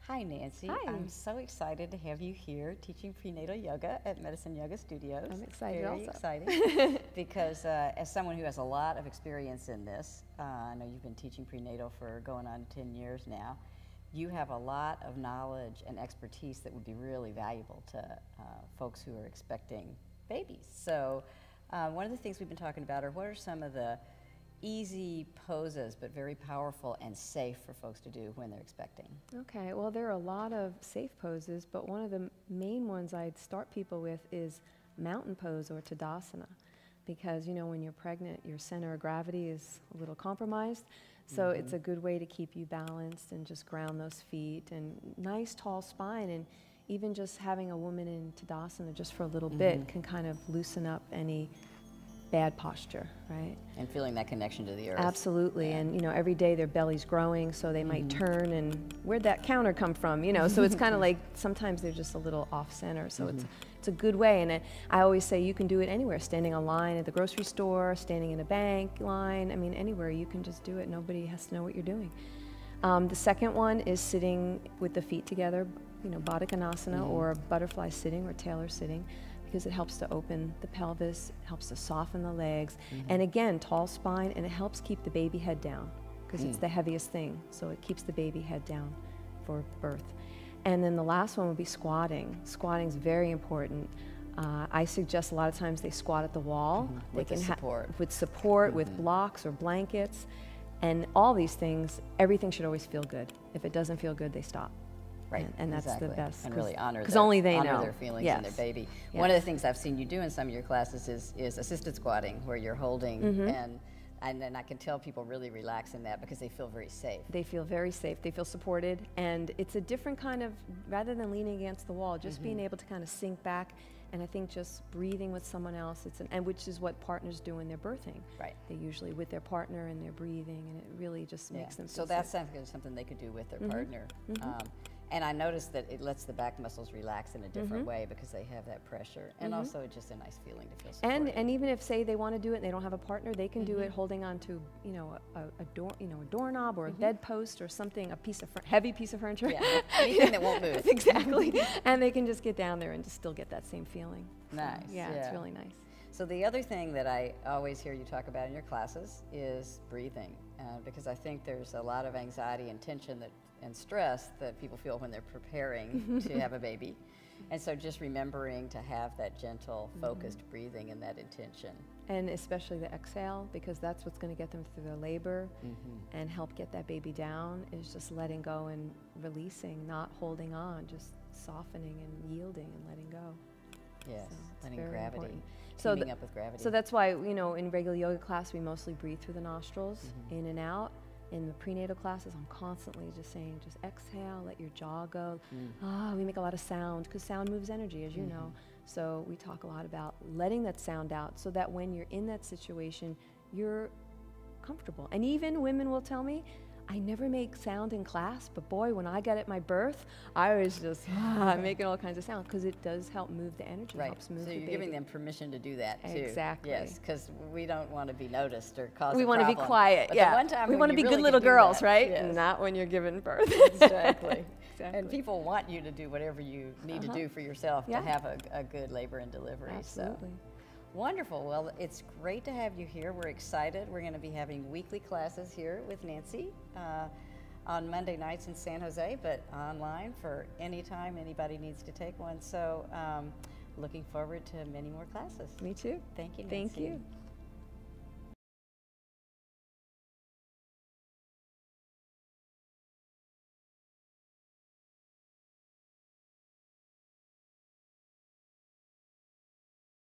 Hi, Nancy. Hi. I'm so excited to have you here teaching prenatal yoga at Medicine Yoga Studios. I'm excited Very also. exciting because as someone who has a lot of experience in this, I know you've been teaching prenatal for going on 10 years now. You have a lot of knowledge and expertise that would be really valuable to folks who are expecting babies. So one of the things we've been talking about are what are some of the easy poses but very powerful and safe for folks to do when they're expecting. Okay, well there are a lot of safe poses, but one of the main ones I'd start people with is mountain pose or Tadasana, because you know when you're pregnant your center of gravity is a little compromised, so it's a good way to keep you balanced and just ground those feet and nice tall spine, and even just having a woman in Tadasana just for a little bit can kind of loosen up any bad posture, right? And feeling that connection to the earth. Absolutely, and you know, every day their belly's growing, so they might turn, and where'd that counter come from, you know? So it's kind of like, sometimes they're just a little off center, so it's a good way, and I always say you can do it anywhere, standing on line at the grocery store, standing in a bank line, I mean, anywhere, you can just do it, nobody has to know what you're doing. The second one is sitting with the feet together, you know, Baddha Konasana or butterfly sitting or tailor sitting, because it helps to open the pelvis, helps to soften the legs, and again, tall spine, and it helps keep the baby head down, because it's the heaviest thing, so it keeps the baby head down for birth. And then the last one would be squatting. Squatting is very important. I suggest a lot of times they squat at the wall. They With can support. With support, with blocks or blankets, and all these things, everything should always feel good. If it doesn't feel good, they stop. Right, and that's exactly. the best. And really honor only they honor know their feelings yes. and their baby. Yes. One of the things I've seen you do in some of your classes is assisted squatting, where you're holding, and then I can tell people really relax in that because they feel very safe. They feel very safe, they feel supported, and it's a different kind of, rather than leaning against the wall, just being able to kind of sink back, and I think just breathing with someone else, and which is what partners do when they're birthing. Right. They usually with their partner and they're breathing, and it really just makes them feel So that's safe. something they could do with their partner. And I noticed that it lets the back muscles relax in a different way because they have that pressure. And also it's just a nice feeling to feel supported. And even if, say, they want to do it and they don't have a partner, they can do it holding on to, you know, a doorknob or a bedpost or something, a piece of heavy piece of furniture. Yeah, anything that won't move. Exactly. And they can just get down there and just still get that same feeling. Nice. So, yeah, it's really nice. So the other thing that I always hear you talk about in your classes is breathing, because I think there's a lot of anxiety and tension and stress that people feel when they're preparing to have a baby. And so just remembering to have that gentle, focused breathing and that intention. And especially the exhale, because that's what's going to get them through their labor and help get that baby down, is just letting go and releasing, not holding on, just softening and yielding and letting go. Yes, So letting gravity, so teaming up with gravity. So that's why, you know, in regular yoga class, we mostly breathe through the nostrils, in and out. In the prenatal classes, I'm constantly just saying, just exhale, let your jaw go. We make a lot of sound, because sound moves energy, as you know. So we talk a lot about letting that sound out so that when you're in that situation, you're comfortable. And even women will tell me, I never make sound in class, but boy, when I got at my birth, I was just making all kinds of sound, because it does help move the energy, helps move the baby. So you're giving them permission to do that too. Exactly. Yes, because we don't want to be noticed or cause We want to be quiet, but the one time we want to be good little girls, right? Yes. Not when you're giving birth. Exactly. Exactly. And people want you to do whatever you need to do for yourself to have a good labor and delivery. Absolutely. So. Wonderful. Well, it's great to have you here. We're excited. We're going to be having weekly classes here with Nancy on Monday nights in San Jose, but online for any time anybody needs to take one. So looking forward to many more classes. Me too. Thank you, Nancy. Thank you.